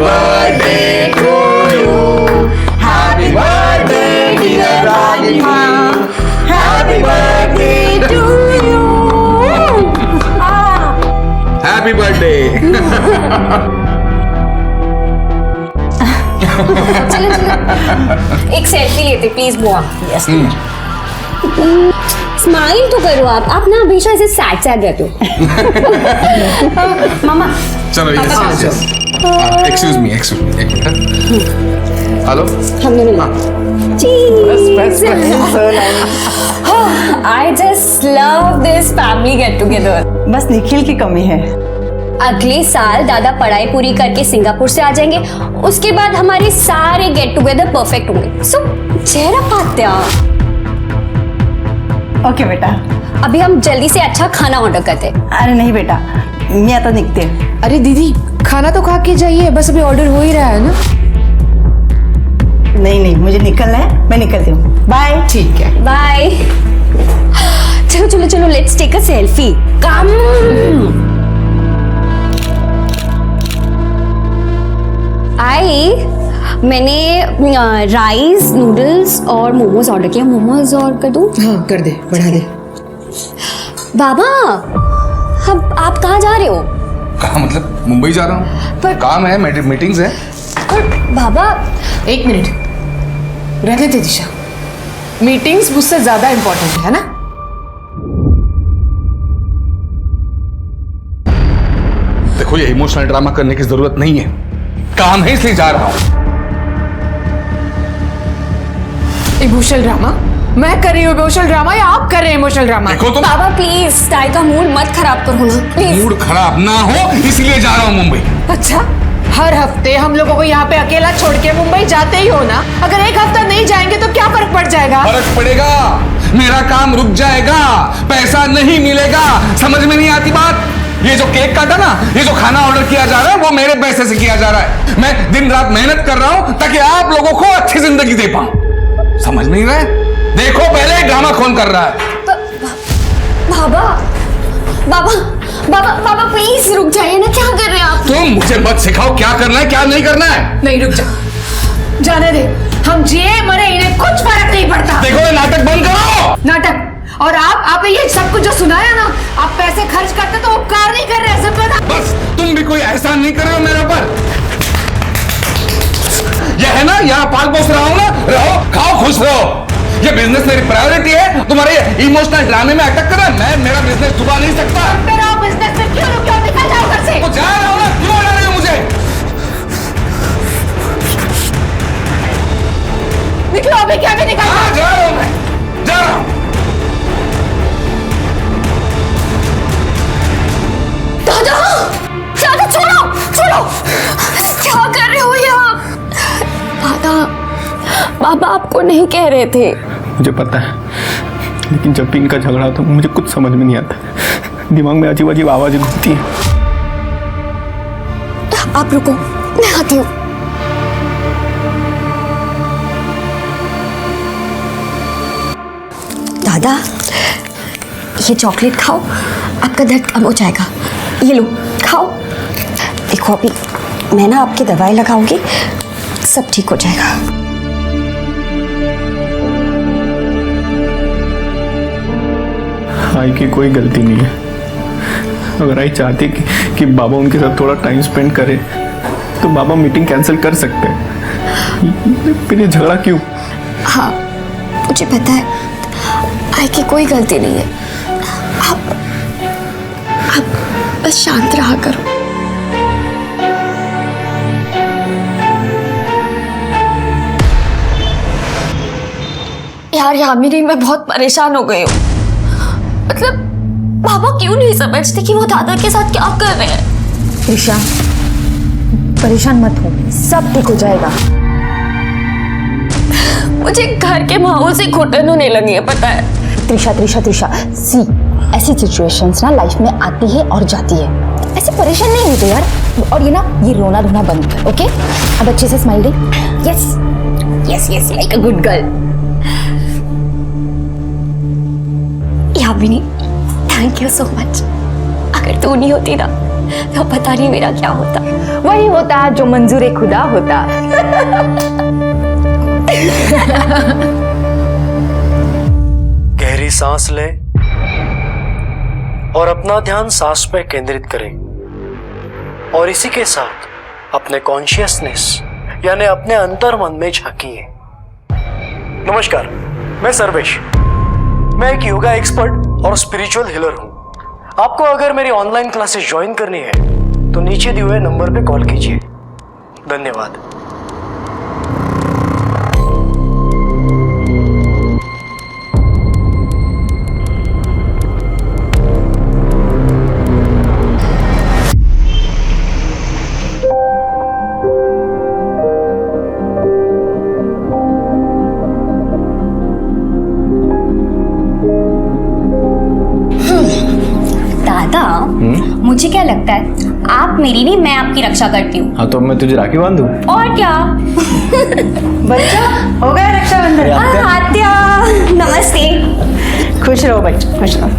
birthday to you. Happy birthday dear Rajni. Happy birthday to you. Happy birthday. चलो चलो एक selfie लेते please बुआ। Yes. स्माइल तो करो आप ना हमेशा ऐसे सैड सैड रहते हो। मामा चलो ये एक्सक्यूज मी एक मिनट। हेलो हम दोनों Best friends, so nice. I just love this family get together. बस निखिल की कमी है। अगले साल दादा पढ़ाई पूरी करके सिंगापुर से आ जाएंगे, उसके बाद हमारे सारे गेट टुगेदर परफेक्ट होंगे। सो चेहरा पात्या। ओके बेटा। अभी हम जल्दी से अच्छा खाना ऑर्डर करते हैं। अरे नहीं बेटा, मैं आता निकते। अरे दीदी खाना तो खा के जाइए, बस अभी ऑर्डर हो ही रहा है ना। नहीं मुझे निकलना है, मैं निकलती हूँ। बाय। ठीक है बाय। चलो चलो चलो लेट्स टेक अ सेल्फी। कम। मैंने राइस नूडल्स और मोमोज ऑर्डर किया। मोमोज और कर दूं? हाँ कर दे, बढ़ा दे। बाबा अब आप कहाँ जा रहे हो? कहाँ मतलब मुंबई जा रहा हूँ, पर- काम है, मीटिंग्स है। पर बाबा एक मिनट रहने दे दिशा, मीटिंग्स मुझसे ज्यादा इंपॉर्टेंट है ना। देखो ये इमोशनल ड्रामा करने की जरूरत नहीं है, काम है इसलिए जा रहा हूँ। Emotional drama? मैं कर रही हूँ इमोशनल ड्रामा या आप कर रहे हैं इमोशनल ड्रामा? देखो तुम बाबा प्लीज ताई का मूड मत खराब करो ना प्लीज। मूड खराब ना हो इसलिए जा रहा हूँ मुंबई। अच्छा हर हफ्ते हम लोगों को यहाँ पे अकेला छोड़ के मुंबई जाते ही हो ना। अगर एक हफ्ता नहीं जाएंगे तो क्या फर्क पड़ जाएगा? फर्क पड़ेगा, मेरा काम रुक जाएगा, पैसा नहीं मिलेगा। समझ में नहीं आती बात? ये जो केक काटा ना, ये जो खाना ऑर्डर किया जा रहा है वो मेरे पैसे से किया जा रहा है। मैं दिन रात मेहनत कर रहा हूं ताकि आप लोगों को अच्छी जिंदगी दे पाऊं। समझ नहीं रहे? देखो पहले ड्रामा कौन कर रहा है। बाबा बाबा बाबा बाबा प्लीज रुक जाइए ना, क्या कर रहे हैं आप? तुम मुझे मत सिखाओ क्या करना है क्या नहीं करना है। नहीं रुक जा, जाने दे। हम जिए मरे इन्हें कुछ फर्क नहीं पड़ता। देखो ये नाटक बंद करो। नाटक? और आप ये सब कुछ जो सुनाया ना, आप पैसे खर्च करते तो उपकार नहीं कर रहे, सब पता। बस तुम भी कोई एहसान नहीं कर रहे हो मेरे ऊपर। यह है ना, यहाँ पाल पोस रहा हूं ना, रहो खाओ खुश रहो। ये बिजनेस मेरी प्रायोरिटी है, तुम्हारे इमोशनल ड्रामे में अटक कर रहा है। मैं मेरा बिजनेस डुबा नहीं सकता। मेरा बिजनेस में क्यों निकल जाओ घर से? तो जा रहा हूं ना, क्यों अड़ा रहे हो मुझे? निकलो अभी, क्या भी निकल। हाँ जा रहा हूं मैं, जा रहा हूं। दादा दादा छोड़ो छोड़ो, क्या कर रहे हो यहाँ? दादा बाबा आपको नहीं कह रहे थे। मुझे पता है, लेकिन जब भी इनका झगड़ा होता है मुझे कुछ समझ में नहीं आता। दिमाग में अजीब अजीब आवाजें घूमती हैं। आप रुको, मैं आती हूँ। दादा ये चॉकलेट खाओ, आपका दर्द कम हो जाएगा। ये लो खाओ। देखो अभी मैं ना आपकी दवाई लगाऊंगी, सब ठीक हो जाएगा। आई की कोई गलती नहीं है। अगर आई चाहती कि बाबा उनके साथ थोड़ा टाइम स्पेंड करे तो बाबा मीटिंग कैंसिल कर सकते हैं। फिर ये झगड़ा क्यों? हाँ मुझे पता है, आई की कोई गलती नहीं है। आप बस शांत रहा करो। यार यामिनी मैं बहुत परेशान हो गई हूँ। मतलब पापा क्यों नहीं समझते कि वो दादा के साथ क्या कर रहे हैं? त्रिशा परेशान मत हो, सब ठीक हो जाएगा। मुझे घर के माहौल से घुटन होने लगी है, पता है। त्रिशा त्रिशा त्रिशा सी, ऐसी सिचुएशंस ना लाइफ में आती है और जाती है, ऐसे परेशान नहीं होते यार। और ये ना ये रोना धोना बंद कर, ओके? अब अच्छे से smile they. Yes yes yes like a good girl. Yamini thank you so much. अगर तू नहीं होती ना तो पता नहीं मेरा क्या होता। वही होता जो मंजूर खुदा होता। गहरी सांस लें और अपना ध्यान सांस पे केंद्रित करें और इसी के साथ अपने कॉन्शियसनेस यानी अपने अंतर मन में झांकिए। नमस्कार, मैं सर्वेश। मैं एक योगा एक्सपर्ट और स्पिरिचुअल हीलर हूं। आपको अगर मेरी ऑनलाइन क्लासेस ज्वाइन करनी है तो नीचे दिए हुए नंबर पे कॉल कीजिए। धन्यवाद। दादा, मुझे क्या लगता है आप मेरी नहीं, मैं आपकी रक्षा करती हूँ। हाँ तो मैं तुझे राखी बांधू? और क्या। बच्चा हो गया रक्षाबंधन। आत्या, नमस्ते। खुश रहो बच्चा, खुश रहो।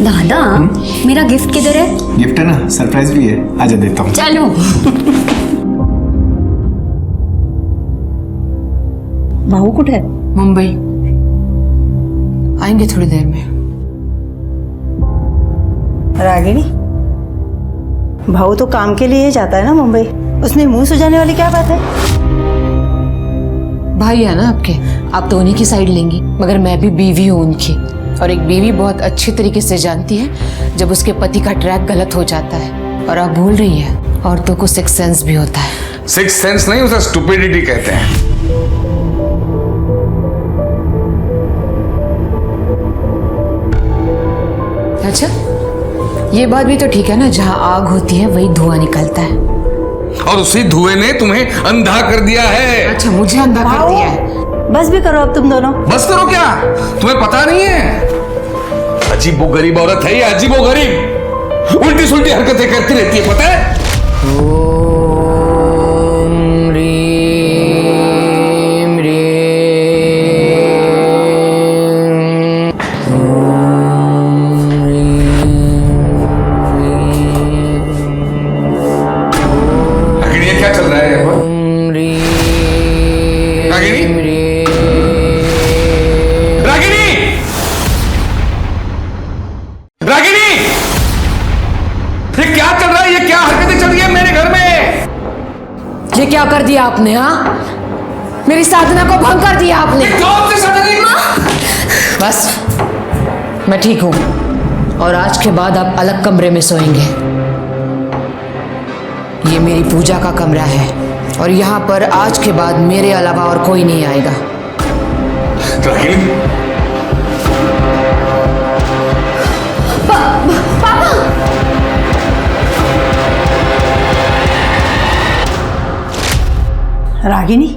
दादा, मेरा गिफ्ट किधर है? गिफ्ट है ना, सरप्राइज भी है, आजा देता हूँ। चलो। भाऊ कुछ है? मुंबई आएंगे थोड़ी देर में। रागिनी, भाऊ तो काम के लिए ही जाता है ना मुंबई, उसमें मुंह सुझाने वाली क्या बात है? भाई है ना आपके, आप तो उन्हीं की साइड लेंगी, मगर मैं भी बीवी हूँ उनकी, और एक बीवी बहुत अच्छी तरीके से जानती है जब उसके पति का ट्रैक गलत हो जाता है। और आप भूल रही है, औरतों को सिक्स सेंस भी होता है। सिक्स सेंस नहीं, उसे स्टुपिडिटी कहते हैं। अच्छा, ये बात भी तो ठीक है ना, जहाँ आग होती है वही धुआं निकलता है। और उसी धुएं ने तुम्हें अंधा कर दिया है। अच्छा, मुझे अंधा कर दिया है। बस भी करो अब तुम दोनों। बस करो क्या? तुम्हें पता नहीं है? अजीबो गरीब औरत है ये, अजीबो गरीब, उल्टी सुल्टी हरकतें करती रहती है, पता है? ये क्या कर दिया आपने? हाँ, मेरी साधना को भंग कर दिया आपने। बस, मैं ठीक हूं, और आज के बाद आप अलग कमरे में सोएंगे। ये मेरी पूजा का कमरा है, और यहाँ पर आज के बाद मेरे अलावा और कोई नहीं आएगा। रागिनी,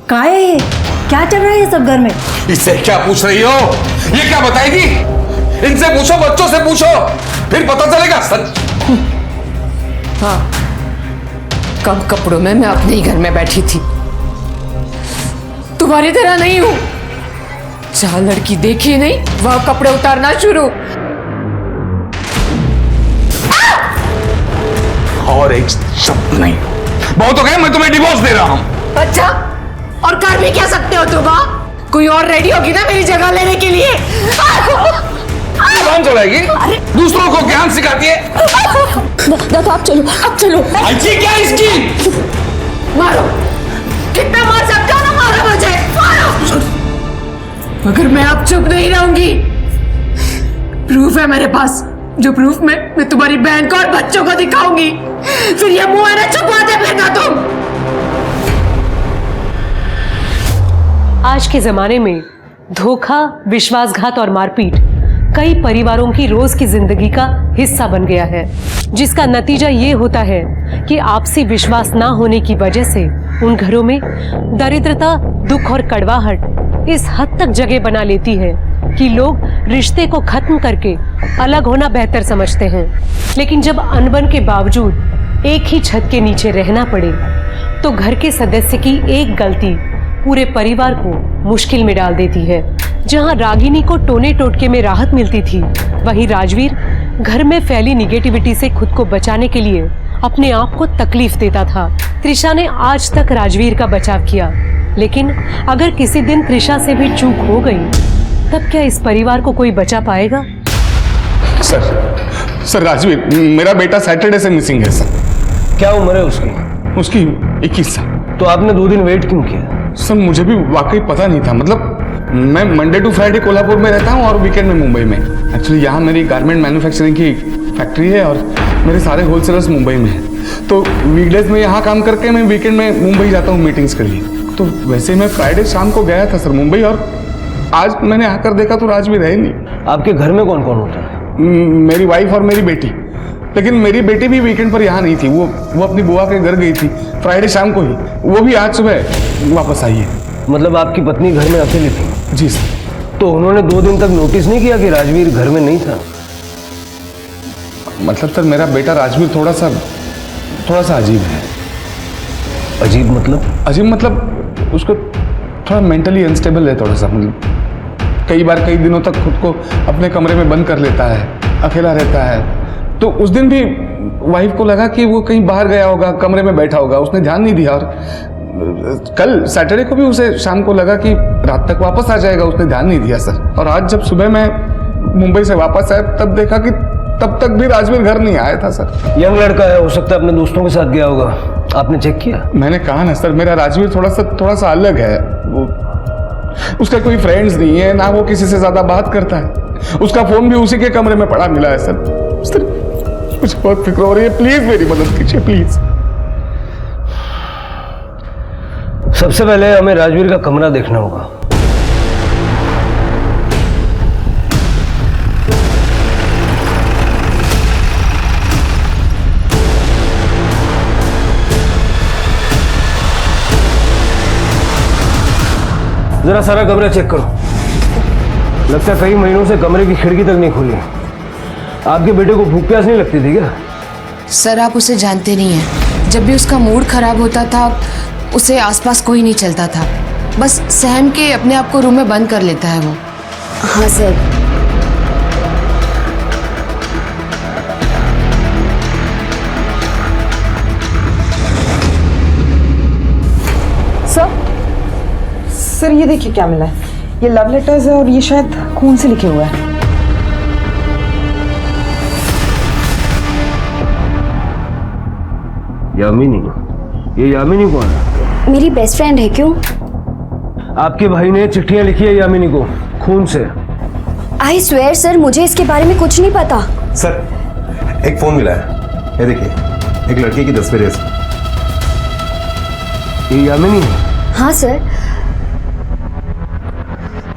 कहाँ है ये? क्या चल रहा है ये सब घर में? इससे क्या पूछ रही हो? ये क्या बताएगी? इनसे पूछो, बच्चों से पूछो, फिर पता चलेगा सच। हाँ, कम कपड़ों में मैं अपने ही घर में बैठी थी, तुम्हारी तरह नहीं हूं। जहां लड़की देखी नहीं वहां कपड़े उतारना शुरू। और एक शब्द नहीं। बहुत हो गया, मैं तुम्हें डिवोर्स दे रहा हूं। अच्छा, और कर भी क्या सकते हो तुम? कोई और रेडी होगी ना मेरी जगह लेने के लिए? कौन चलाएगी? दूसरों को ज्ञान सिखाती है। दादा आप चलो, आप चलो। अच्छी क्या इसकी? मारो, कितना मार सकते हो ना, मारो मुझे, मारो। मगर मैं अब चुप नहीं रहूंगी। प्रूफ है मेरे पास, जो प्रूफ मैं तुम्हारी बहन को और बच्चों को दिखाऊंगी। फिर ये मुंह है ना, छुपाते फिरना तुम। आज के जमाने में धोखा, विश्वासघात और मारपीट कई परिवारों की रोज की जिंदगी का हिस्सा बन गया है, जिसका नतीजा ये होता है कि आपसी विश्वास ना होने की वजह से उन घरों में दरिद्रता, दुख और कड़वाहट इस हद तक जगह बना लेती है कि लोग रिश्ते को खत्म करके अलग होना बेहतर समझते हैं। लेकिन जब अनबन के बावजूद एक ही छत के नीचे रहना पड़े तो घर के सदस्य की एक गलती पूरे परिवार को मुश्किल में डाल देती है। जहां रागिनी को टोने टोटके में राहत मिलती थी, वहीं राजवीर घर में फैली निगेटिविटी से खुद को बचाने के लिए अपने आप को तकलीफ देता था। त्रिशा ने आज तक राजवीर का बचाव किया, लेकिन अगर किसी दिन त्रिशा से भी चूक हो गई, तब क्या इस परिवार को कोई बचा पाएगा? सर राजवीर, मेरा बेटा सैटरडे से मिसिंग है सर। क्या उम्र है उसकी? उसकी 21 साल। तो आपने 2 दिन वेट क्यों किया? सर मुझे भी वाकई पता नहीं था। मतलब मैं मंडे टू फ्राइडे कोल्हापुर में रहता हूँ और वीकेंड में मुंबई में। एक्चुअली यहाँ मेरी गारमेंट मैन्युफैक्चरिंग की फैक्ट्री है और मेरे सारे होलसेलर्स मुंबई में हैं। तो वीकडेज में यहाँ काम करके मैं वीकेंड में मुंबई जाता हूँ मीटिंग्स के लिए। तो वैसे मैं फ्राइडे शाम को गया था सर मुंबई, और आज मैंने आकर देखा तो राजवीर है नहीं। आपके घर में कौन कौन होता है? मेरी वाइफ और मेरी बेटी। लेकिन मेरी बेटी भी वीकेंड पर यहाँ नहीं थी, वो अपनी बुआ के घर गई थी फ्राइडे शाम को ही। वो भी आज सुबह वापस आई है। मतलब आपकी पत्नी घर में अकेली थी? जी सर। तो उन्होंने 2 दिन तक नोटिस नहीं किया कि राजवीर घर में नहीं था? मतलब सर मेरा बेटा राजवीर थोड़ा सा अजीब है। अजीब मतलब? अजीब मतलब उसको थोड़ा मेंटली अनस्टेबल है थोड़ा सा। मतलब कई बार कई दिनों तक खुद को अपने कमरे में बंद कर लेता है, अकेला रहता है। तो उस दिन भी वाइफ को लगा कि वो कहीं बाहर गया होगा, कमरे में बैठा होगा, उसने ध्यान नहीं दिया। और कल सैटरडे को भी उसे शाम को लगा कि रात तक वापस आ जाएगा, उसने ध्यान नहीं दिया सर। और आज जब सुबह मैं मुंबई से वापस आया तब देखा कि तब तक भी राजवीर घर नहीं आया था सर। यंग लड़का है, हो सकता है अपने दोस्तों के साथ गया होगा। आपने चेक किया? मैंने कहा ना सर, मेरा राजवीर थोड़ा सा अलग है। वो उसका कोई फ्रेंड्स नहीं है, ना वो किसी से ज्यादा बात करता है। उसका फोन भी उसी के कमरे में पड़ा मिला है सर। मुझे बहुत फिक्र हो रही है, प्लीज मेरी मदद कीजिए प्लीज। सबसे पहले हमें राजवीर का कमरा देखना होगा। जरा सारा कमरा चेक करो। लगता है कई महीनों से कमरे की खिड़की तक नहीं खुली। आपके बेटे को भूख प्यास नहीं लगती थी क्या? सर आप उसे जानते नहीं हैं। जब भी उसका मूड खराब होता था, उसे आसपास कोई नहीं चलता था। बस सहम के अपने आप को रूम में बंद कर लेता है वो। हाँ सर। सर ये देखिए क्या मिला है। ये लव लेटर्स है और ये शायद खून से लिखे हुआ है। यामिनी? ये यामिनी कौन है? मेरी बेस्ट फ्रेंड है। क्यों? आपके भाई ने चिट्ठियां लिखी है यामिनी को खून से। आई स्वेयर सर, मुझे इसके बारे में कुछ नहीं पता। सर एक फोन मिला है, ये देखिए, एक लड़की की तस्वीर है। ये यामिनी है? हाँ सर।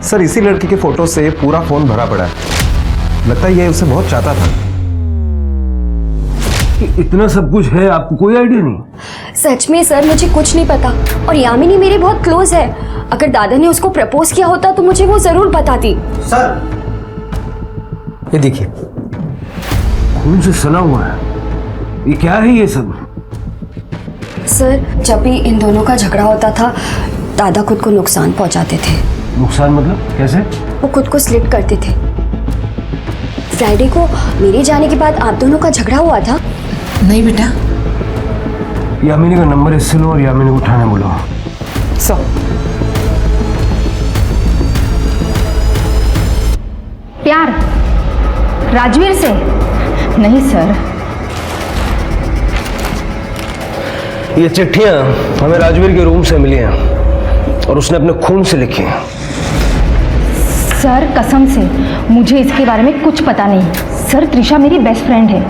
सर इसी लड़की के फोटो से पूरा फोन भरा पड़ा है। लगता है ये उसे बहुत चाहता था। इतना सब कुछ है, आपको कोई आइडिया नहीं? सच में सर मुझे कुछ नहीं पता। और यामिनी मेरे बहुत क्लोज है। अगर दादा ने उसको प्रपोज किया होता तो मुझे वो जरूर बताती। सर ये देखिए, खून से सना हुआ है। ये क्या है ये सब? सर जब भी इन दोनों का झगड़ा होता था, दादा खुद को नुकसान पहुंचाते थे। नुकसान मतलब कैसे? वो खुद को स्लिट करते थे। फ्राइडे को मेरे जाने के बाद आप दोनों का झगड़ा हुआ था। नहीं बेटा। यामिनी का नंबर इससे लो और यामिनी को उठाने बोलो। प्यार राजवीर से? नहीं सर। ये चिट्ठियां हमें राजवीर के रूम से मिली हैं और उसने अपने खून से लिखी हैं। सर कसम से मुझे इसके बारे में कुछ पता नहीं। सर त्रिशा मेरी बेस्ट फ्रेंड है,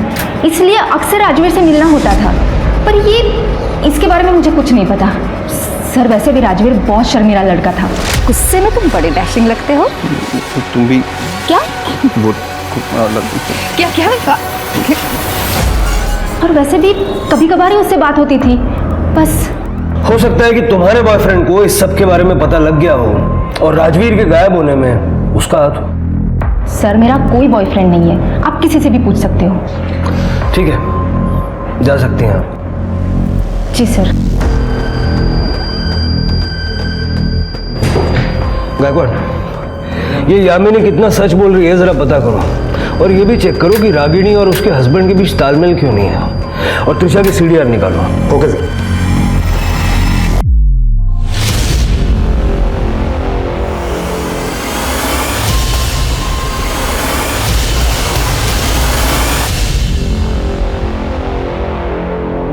इसलिए अक्सर राजवीर से मिलना होता था। पर ये इसके बारे में मुझे कुछ नहीं पता। सर वैसे भी राजवीर बहुत शर्मीला लड़का था। गुस्से में तुम बड़े डैशिंग लगते हो। तुम भी क्या? वो क्या क्या? और वैसे भी कभी कभार ही उससे बात होती थी बस। हो सकता है कि तुम्हारे बॉयफ्रेंड को इस सब के बारे में पता लग गया हो और राजवीर के गायब होने में उसका हाथ हो। सर मेरा कोई बॉयफ्रेंड नहीं है, आप किसी से भी पूछ सकते हो। ठीक है, जा सकते हैं आप। जी सर। गायकवाड़, ये यामिनी कितना सच बोल रही है जरा पता करो, और ये भी चेक करो कि रागिनी और उसके हस्बैंड के बीच तालमेल क्यों नहीं है, और त्रिशा की सीडीआर निकालो। Okay sir.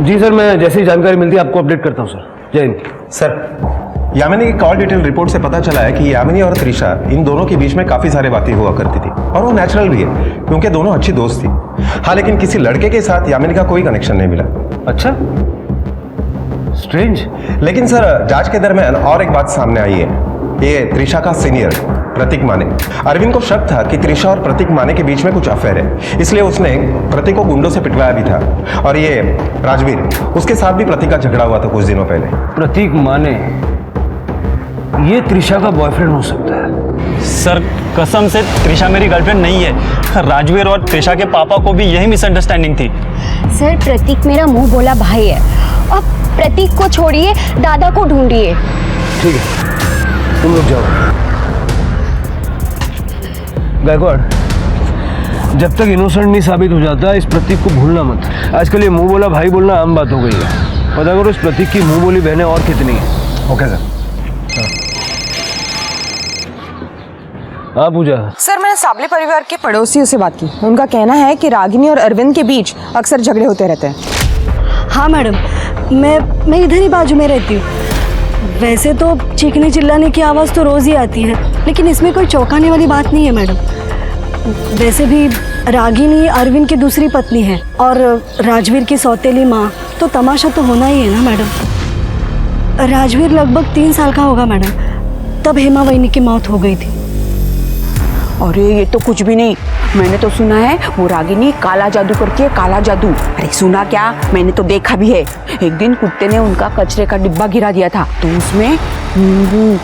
जी सर, मैं जैसी ही जानकारी मिलती है आपको अपडेट करता हूँ सर। जय हिंद। सर, यामिनी की कॉल डिटेल रिपोर्ट से पता चला है कि यामिनी और त्रिशा इन दोनों के बीच में काफी सारी बातें हुआ करती थी, और वो नेचुरल भी है क्योंकि दोनों अच्छी दोस्त थी। हाँ, लेकिन किसी लड़के के साथ यामिनी का कोई कनेक्शन नहीं मिला। अच्छा, स्ट्रेंज। लेकिन सर, जांच के दरमियान और एक बात सामने आई है। ये त्रिशा का सीनियर प्रतीक माने, अरविंद को शक था कि त्रिशा और प्रतीक माने के बीच में कुछ अफेयर है, इसलिए उसने प्रतीक को गुंडों से पिटवाया भी था। और ये राजवीर, उसके साथ भी प्रतीक का झगड़ा हुआ था कुछ दिनों पहले। प्रतीक माने ये त्रिशा का बॉयफ्रेंड हो सकता है? सर कसम से त्रिशा मेरी गर्लफ्रेंड नहीं है। राजवीर और त्रिशा के पापा को भी यही मिसअंडरस्टैंडिंग थी। सर, प्रतीक मेरा मुंह बोला भाई है, और प्रतीक को छोड़िए, दादा को ढूंढिए। ठीक है, तुम लोग जाओ। गायकवाड़, जब तक इनोसेंट नहीं साबित हो जाता इस प्रतीक को भूलना मत। आजकल ये मुंह बोला भाई बोलना आम बात हो गई है। पता करो इस प्रतीक की मुंह बोली बहनें और कितनी है। Okay sir. हाँ पूजा। सर, मैंने साबले परिवार के पड़ोसियों से बात की। उनका कहना है कि रागिनी और अरविंद के बीच अक्सर झगड़े होते रहते हैं। हाँ मैडम, मैं इधर ही बाजू में रहती हूँ। वैसे तो चीखने चिल्लाने की आवाज़ तो रोज़ ही आती है, लेकिन इसमें कोई चौंकाने वाली बात नहीं है मैडम। वैसे भी रागिनी अरविंद की दूसरी पत्नी है और राजवीर की सौतेली माँ, तो तमाशा तो होना ही है ना मैडम। राजवीर लगभग 3 साल का होगा मैडम, तब हेमा वहिनी की मौत हो गई थी। अरे ये तो कुछ भी नहीं। मैंने तो सुना है वो रागिनी काला जादू करती है, काला जादू। अरे सुना क्या, मैंने तो देखा भी है। एक दिन कुत्ते ने उनका कचरे का डिब्बा गिरा दिया था, तो उसमें नींबू,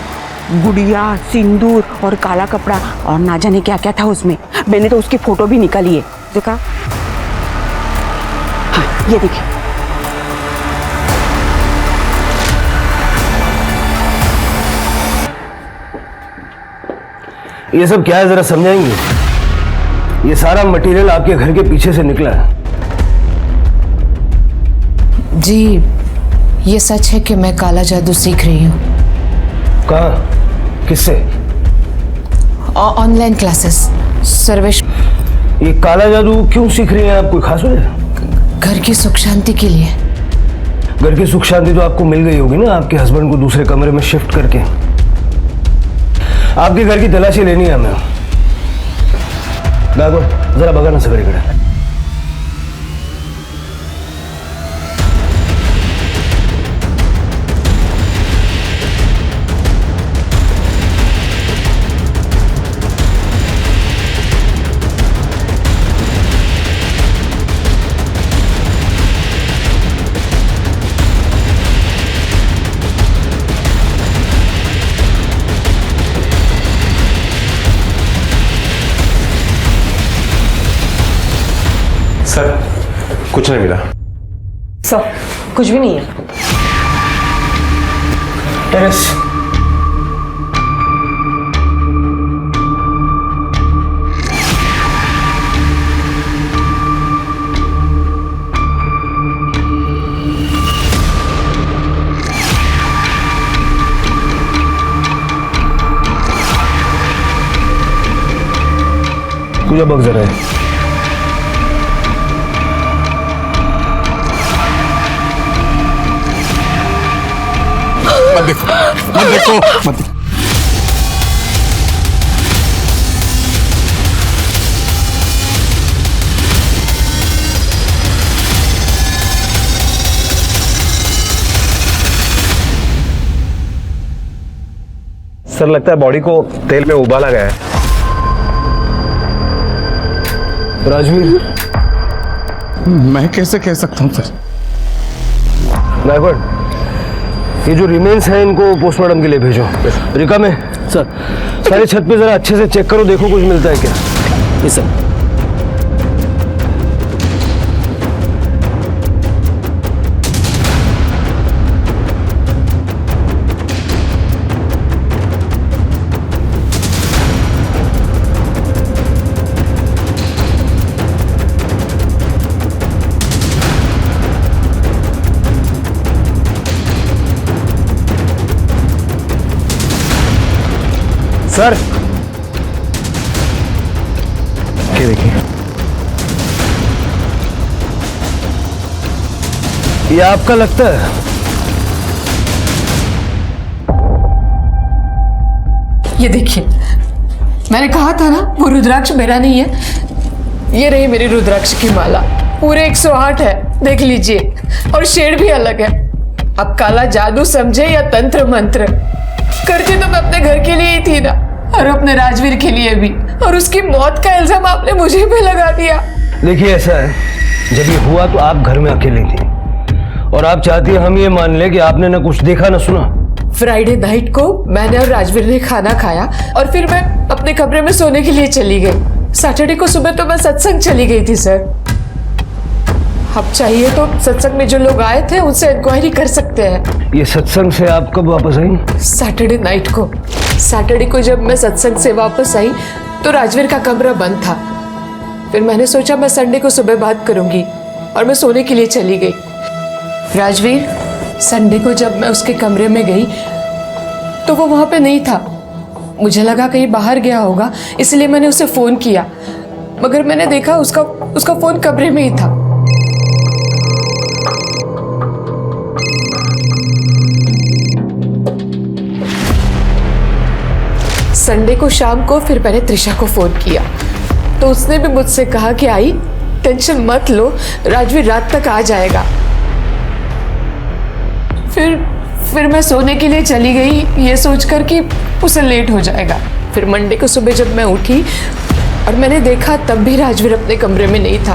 गुड़िया, सिंदूर और काला कपड़ा और ना जाने क्या क्या था उसमें। मैंने तो उसकी फोटो भी निकाली है, देखा? हाँ, ये देखिए। ये सब क्या है जरा समझाएंगे? ये सारा मटेरियल आपके घर के पीछे से निकला है। जी, ये सच है कि मैं काला जादू सीख रही हूँ। कहाँ, किससे? Online classes. सर्वेश। ये काला जादू क्यों सीख रही हैं आप, कोई खास वजह? घर की सुख शांति के लिए। घर की सुख शांति तो आपको मिल गई होगी ना, आपके हस्बैंड को दूसरे कमरे में शिफ्ट करके। आपके घर की तलाशी लेनी है हमें। गायकवाड़, जरा भगाना सगड़ी कड़ा। सर, कुछ नहीं मिला। सर, कुछ भी नहीं है। टेरेस। पूजा बग जरा है। मत देखो, मत देखो, मत देखो। सर, लगता है बॉडी को तेल में उबाला गया है। राजवीर, मैं कैसे कह सकता हूँ सर? गायकवाड़, ये जो रिमेन्स हैं इनको पोस्टमार्टम के लिए भेजो। रिका में सर, सारे छत पे जरा अच्छे से चेक करो, देखो कुछ मिलता है क्या। जी सर। सर ये देखिए, ये आपका लगता है? ये देखिए, मैंने कहा था ना वो रुद्राक्ष मेरा नहीं है। ये रही मेरी रुद्राक्ष की माला, पूरे 108 है, देख लीजिए, और शेड भी अलग है। अब काला जादू समझे या तंत्र मंत्र, करती तो मैं अपने घर के लिए ही थी ना, और अपने राजवीर के लिए भी, और उसकी मौत का इल्जाम आपने मुझे पे लगा दिया। देखिए ऐसा है, जब ये हुआ तो आप घर में अकेले थी और आप चाहती है हम ये मान ले कि आपने ना कुछ देखा ना सुना। फ्राइडे नाइट को मैंने और राजवीर ने खाना खाया और फिर मैं अपने कमरे में सोने के लिए चली गई। सैटरडे को सुबह तो मैं सत्संग चली गई थी सर। अब चाहिए तो सत्संग में जो लोग आए थे उनसे इंक्वायरी कर सकते हैं। ये सत्संग से आप कब वापस आई? सैटरडे नाइट को। सैटरडे को जब मैं सत्संग से वापस आई तो राजवीर का कमरा बंद था। फिर मैंने सोचा मैं संडे को सुबह बात करूंगी और मैं सोने के लिए चली गई। राजवीर, संडे को जब मैं उसके कमरे में गई तो वो वहां पे नहीं था। मुझे लगा कहीं बाहर गया होगा, इसलिए मैंने उसे फोन किया, मगर मैंने देखा उसका फोन कमरे में ही था। संडे को शाम को फिर मैंने त्रिशा को फोन किया तो उसने भी मुझसे कहा कि आई टेंशन मत लो, राजवीर रात तक आ जाएगा। फिर मैं सोने के लिए चली गई ये सोचकर कि उसे लेट हो जाएगा। फिर मंडे को सुबह जब मैं उठी और मैंने देखा तब भी राजवीर अपने कमरे में नहीं था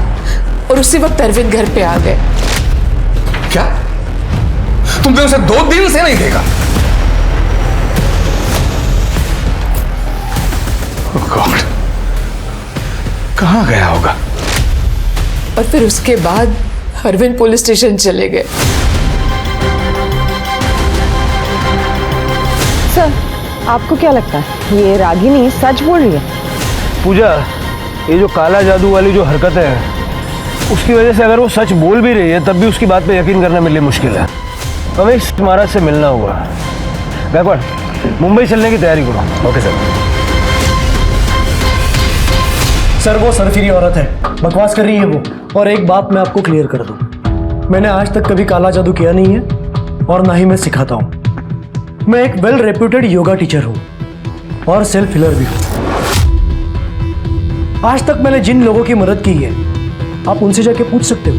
और उसी वक्त अरविंद घर पे आ गए। क्या तुमने उसे 2 दिन से नहीं देखा? गॉड, कहां गया होगा? और फिर उसके बाद अरविंद पुलिस स्टेशन चले गए। सर, आपको क्या लगता है ये रागिनी सच बोल रही है? पूजा, ये जो काला जादू वाली जो हरकतें हैं उसकी वजह से अगर वो सच बोल भी रही है तब भी उसकी बात पे यकीन करना मेरे लिए मुश्किल है। हमें इस महाराज से मिलना होगा। गायकवाड़, मुंबई चलने की तैयारी करो। Okay sir. सर वो सरफिरी औरत है, बकवास कर रही है वो। और एक बात मैं आपको क्लियर कर दूं, मैंने आज तक कभी काला जादू किया नहीं है और ना ही मैं सिखाता हूं। मैं एक वेल रेप्यूटेड योगा टीचर हूं और सेल्फ हीलर भी हूं। आज तक मैंने जिन लोगों की मदद की है आप उनसे जाके पूछ सकते हो।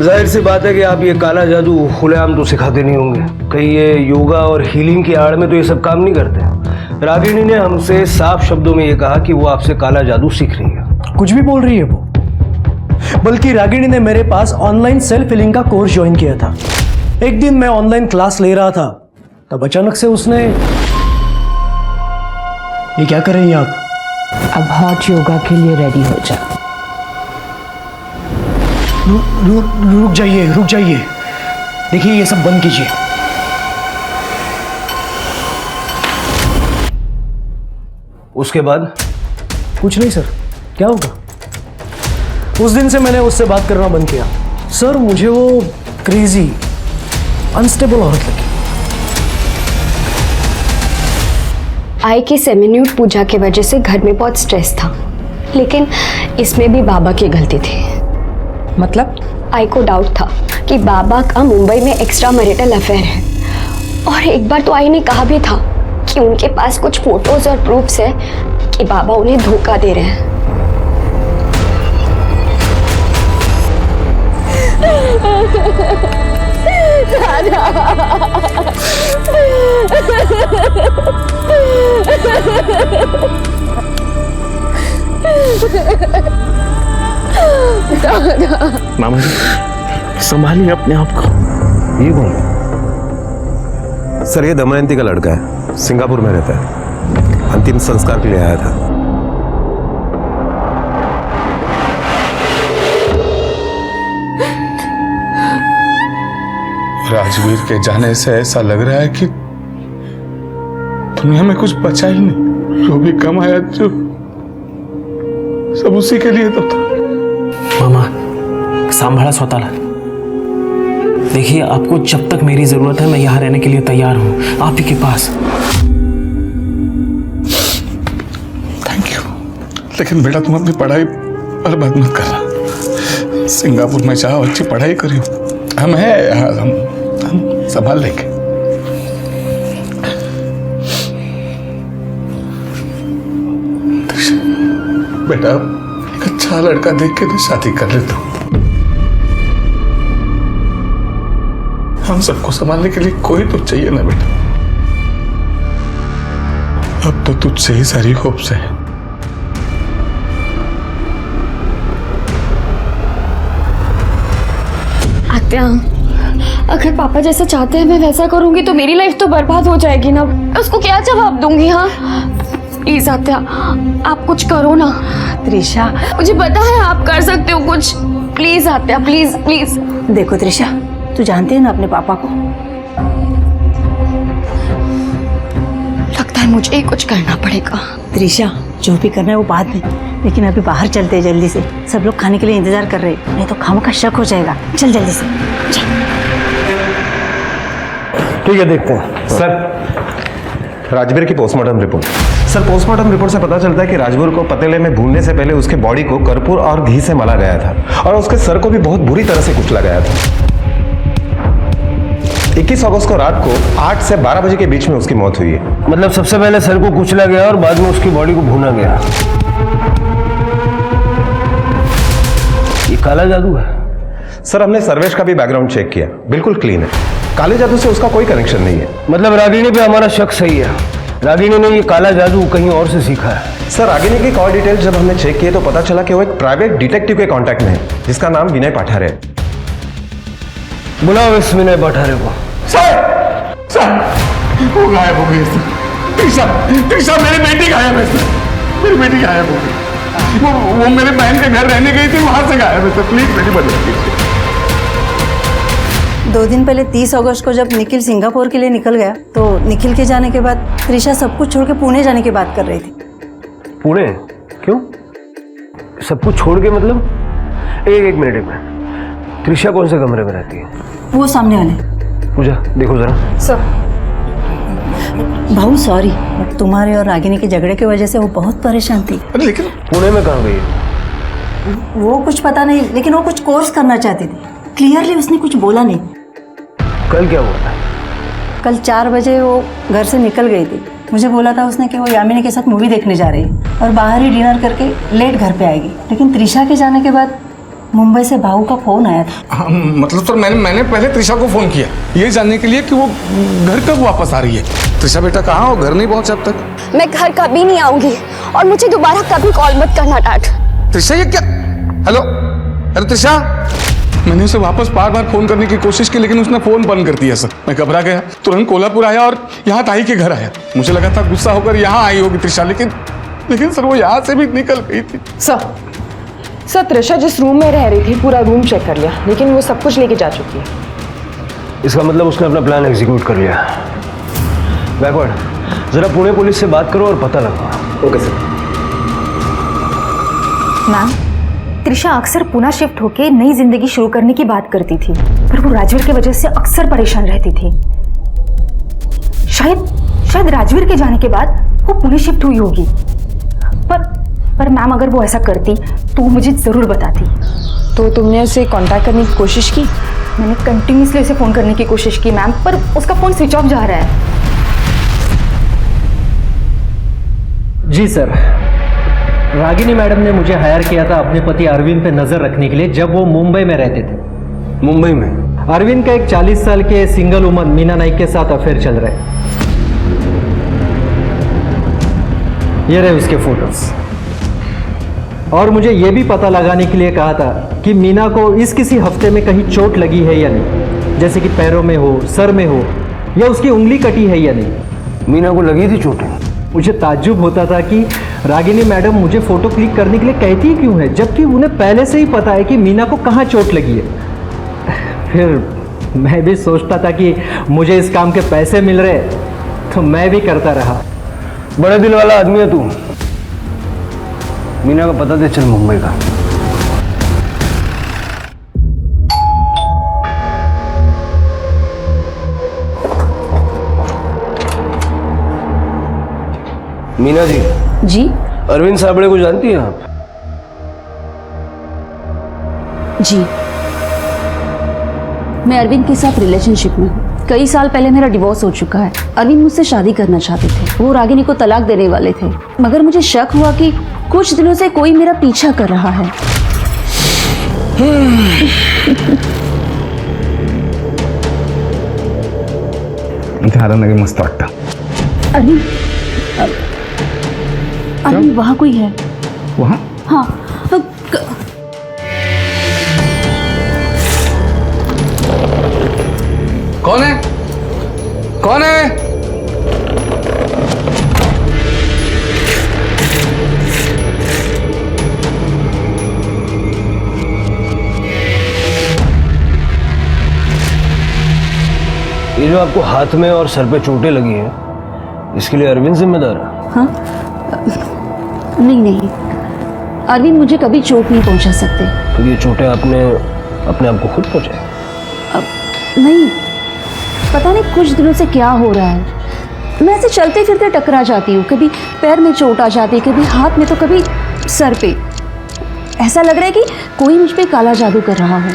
जाहिर सी बात है कि आप ये काला जादू खुलेआम तो सिखाते नहीं होंगे, कहीं ये योगा और हीलिंग की आड़ में तो ये सब काम नहीं करते। रागिनी ने हमसे साफ शब्दों में ये कहा कि वो आपसे काला जादू सीख रही है। कुछ भी बोल रही है वो, बल्कि रागिनी ने मेरे पास ऑनलाइन सेल्फ हीलिंग का कोर्स ज्वाइन किया था। एक दिन मैं ऑनलाइन क्लास ले रहा था तब अचानक से उसने, ये क्या कर रही हैं आप? अब हॉट योगा के लिए रेडी हो जा। रुक जाइए। देखिए ये सब बंद कीजिए। उसके बाद? कुछ नहीं सर, क्या होगा? उस दिन से मैंने उससे बात करना बंद किया। सर मुझे वो क्रेजी अनस्टेबल औरत लगी। आई की सेमिन्यूट पूजा की वजह से घर में बहुत स्ट्रेस था, लेकिन इसमें भी बाबा की गलती थी। मतलब? आई को डाउट था कि बाबा का मुंबई में एक्स्ट्रा मैरिटल अफेयर है, और एक बार तो आई ने कहा भी था कि उनके पास कुछ फोटोज और प्रूफ्स है कि बाबा उन्हें धोखा दे रहे हैं। मामा जी, संभालिए अपने आप को। ये कौन? सर ये दमयंती का लड़का है, सिंगापुर में रहता है, अंतिम संस्कार के लिए आया था। राजवीर के जाने से ऐसा लग रहा है कि दुनिया में कुछ बचा ही नहीं। जो भी कमाया जो सब उसी के लिए तो था। मामा, सांभाळा स्वतःला। देखिए, आपको जब तक मेरी जरूरत है मैं यहाँ रहने के लिए तैयार हूँ, आप ही के पास। लेकिन बेटा तुम अपनी पढ़ाई बर्बाद मत करना। सिंगापुर में जाओ, अच्छी पढ़ाई करियो, हम हैं यार, हम संभाल लेंगे। बेटा एक अच्छा लड़का देख के ना शादी कर ले तू। हम सबको संभालने के लिए कोई तो चाहिए ना बेटा। अब तो तुझसे ही सारी होप्स है। आत्या, अगर पापा जैसा चाहते हैं मैं वैसा करूंगी तो मेरी लाइफ तो बर्बाद हो जाएगी ना। मैं उसको क्या जवाब दूंगी? हाँ प्लीज आत्या, आप कुछ करो ना। त्रिशा, मुझे पता है आप कर सकते हो कुछ। प्लीज आत्या, प्लीज प्लीज। देखो त्रिशा, तू जानती है ना अपने पापा को। लगता है मुझे ही कुछ करना पड़ेगा। त्रिशा, जो भी करना है वो बाद में, लेकिन अभी बाहर चलते हैं जल्दी से। सब लोग खाने के लिए इंतजार कर रहे हैं, नहीं तो खामों का शक हो जाएगा। चल जल्दी से चल। ठीक है, देखते हैं। सर, राजवीर की postmortem report. Sir, postmortem report से पता चलता है कि राजवीर को पतीले में भूनने से पहले उसके बॉडी को कर्पूर और घी से मला गया था और उसके सर को भी बहुत बुरी तरह से कुचला गया था। 21 अगस्त को रात को 8 से 12 बजे के बीच में उसकी मौत हुई है। मतलब सबसे पहले सर को कुचला गया और बाद में उसकी बॉडी को भूना गया। ये काला जादू है? सर, हमने सर्वेश का भी बैकग्राउंड चेक किया, बिल्कुल क्लीन है। काले जादू से उसका कोई कनेक्शन नहीं है। मतलब रागिनी पे हमारा शक सही है। रागिनी ने ये काला जादू कहीं और से सीखा है। सर, रागिनी की कॉल डिटेल्स जब हमने चेक किए तो पता चला कि वो एक प्राइवेट डिटेक्टिव के कांटेक्ट में है जिसका नाम विनय पाठारे है। बुलाओ इस विनय पाठारे को। सर, वो गायब हो गई। त्रिशा मेरी बेटी गायब है सर। मेरी बेटी गायब हो गई। वो मेरे बहन के घर रहने गई थी, वहां से गायब है सर। प्लीज मेरी मदद कीजिए। 2 दिन पहले 30 अगस्त को जब निखिल सिंगापुर के लिए निकल गया तो निखिल के जाने के बाद त्रिशा सब कुछ छोड़ के पुणे जाने की बात कर रही थी। पुणे? क्यों? सब कुछ छोड़ के मतलब? एक मिनट। त्रिशा कौन से कमरे में रहती है? वो सामने वाले। पूजा, देखो जरा। सर, भाऊ सॉरी, तुम्हारे और रागिनी के झगड़े की वजह से वो बहुत परेशान थी। लेकिन पुणे में कहाँ गई? वो कुछ पता नहीं, लेकिन वो कुछ कोर्स करना चाहती थी। क्लियरली उसने कुछ बोला नहीं। कल क्या हुआ था? कल 4 बजे वो घर से निकल गई थी। मुझे बोला था उसने कि वो यामिनी के साथ मूवी देखने जा रही है और बाहर ही डिनर करके लेट घर पे आएगी। लेकिन त्रिशा के जाने के बाद मुंबई से भाऊ का फोन आया था। हाँ, मतलब सर मैंने पहले त्रिशा को फोन किया ये जानने के लिए कि वो घर कब वापस आ रही है। त्रिशा बेटा कहाँ हो? घर नहीं पहुंचा अब तक? मैं घर कभी नहीं आऊंगी और मुझे दोबारा कभी कॉल मत करना टाट। त्रिशा, ये क्या? हेलो त्रिशा, मैंने उसे वापस बार बार फोन करने की कोशिश की लेकिन उसने फोन बंद कर दिया सर। मैं घबरा गया, तुरंत कोल्हापुर आया और यहाँ ताई के घर आया। मुझे लगा था गुस्सा होकर यहाँ आई होगी त्रिशा, लेकिन सर वो यहाँ से भी निकल गई थी। सर त्रिशा जिस रूम में रह रही थी पूरा रूम चेक कर लिया, लेकिन वो सब कुछ लेके जा चुकी है। इसका मतलब उसने अपना प्लान एग्जीक्यूट कर लिया। बैकवर्ड, जरा पुणे पुलिस से बात करो और पता लगाओ। Okay sir. मैम, त्रिशा अक्सर पुणे शिफ्ट होके नई जिंदगी शुरू करने की बात करती थी, पर वो राजवीर की वजह से अक्सर परेशान रहती थी। शायद राजवीर के जाने के बाद वो पुणे शिफ्ट हुई होगी। पर मैम, अगर वो ऐसा करती तो वो मुझे जरूर बताती। तो तुमने उसे कांटेक्ट करने की कोशिश की? मैंने कंटिन्यूसली उसे फोन करने की कोशिश की मैम, पर उसका फोन स्विच ऑफ जा रहा है। जी सर, रागिनी मैडम ने मुझे हायर किया था अपने पति अरविंद पे नजर रखने के लिए जब वो मुंबई में रहते थे। मुंबई में? अरविंद का एक 40 साल के सिंगल वुमन मीना नाइक के साथ अफेयर चल रहा है। ये रहे उसके फोटोज। और मुझे ये भी पता लगाने के लिए कहा था कि मीना को इस किसी हफ्ते में कहीं चोट लगी है या नहीं, जैसे कि पैरों में हो, सर में हो, या उसकी उंगली कटी है या नहीं। मीना को लगी थी चोटें? मुझे ताज्जुब होता था कि रागिनी मैडम मुझे फोटो क्लिक करने के लिए कहती क्यों है, जबकि उन्हें पहले से ही पता है कि मीना को कहाँ चोट लगी है। फिर मैं भी सोचता था कि मुझे इस काम के पैसे मिल रहे तो मैं भी करता रहा। बड़े दिल वाला आदमी है तू। मीना का पता दे चल मुंबई का। मीना जी। जी? अरविंद साबड़े को जानती हैं आप? जी, मैं अरविंद के साथ रिलेशनशिप में हूँ। कई साल पहले मेरा डिवोर्स हो चुका है। अरविंद मुझसे शादी करना चाहते थे। वो रागिनी को तलाक देने वाले थे, मगर मुझे शक हुआ कि कुछ दिनों से कोई मेरा पीछा कर रहा है। लगे मस्त वाटतं। अरविंद वहाँ कोई है? वहाँ? हाँ। कौन है? कौन है? ये जो आपको हाथ में और सर पे चोटें लगी हैं, इसके लिए अरविंद जिम्मेदार है? हाँ? नहीं, अरविंद मुझे कभी चोट नहीं पहुंचा सकते। तो ये चोटें आपने अपने आप को खुद पहुंचाई? नहीं, पता नहीं कुछ दिनों से क्या हो रहा है। मैं ऐसे चलते फिरते टकरा जाती हूँ, कभी पैर में चोट आ जाती है, कभी हाथ में तो कभी सर पे। ऐसा लग रहा है कि कोई मुझ पे काला जादू कर रहा हो।